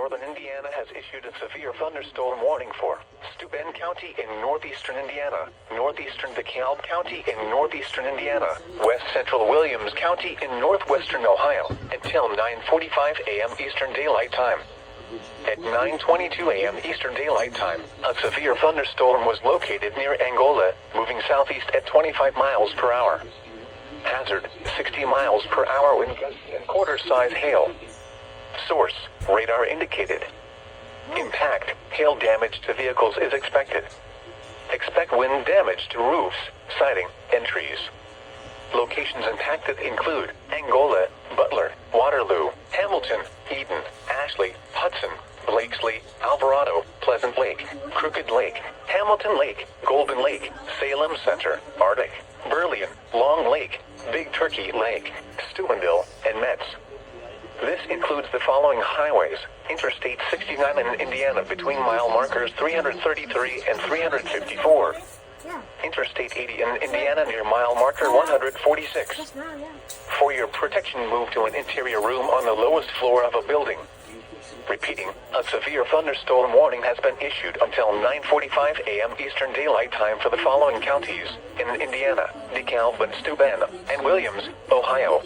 northern Indiana has issued a severe thunderstorm warning for Steuben County in northeastern Indiana, northeastern DeKalb County in northeastern Indiana, west central Williams County in northwestern Ohio, until 9:45 a.m. Eastern Daylight Time. At 9:22 a.m. Eastern Daylight Time, a severe thunderstorm was located near Angola, moving southeast at 25 miles per hour. Hazard, 60 miles per hour wind gusts and quarter-size hail. Source, radar indicated. Impact, hail damage to vehicles is expected. Expect wind damage to roofs, siding, and trees. Locations impacted include Angola, Butler, Waterloo, Hamilton, Eden, Ashley, Hudson, Blakesley, Alvarado, Pleasant Lake, Crooked Lake, Hamilton Lake, Golden Lake, Salem Center, Arctic, Burleon, Long Lake, Big Turkey Lake, Steubenville, and Metz. This includes the following highways: Interstate 69 in Indiana between mile markers 333 and 354. Interstate 80 in Indiana near mile marker 146. For your protection, move to an interior room on the lowest floor of a building. Repeating, a severe thunderstorm warning has been issued until 9:45 a.m. Eastern Daylight Time for the following counties in Indiana: DeKalb and Steuben, and Williams, Ohio.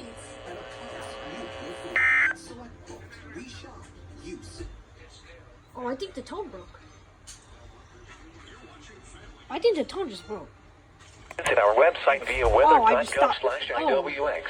Oh, I think the tone broke. I think the tone just broke. Visit our website via weather.gov/IWX.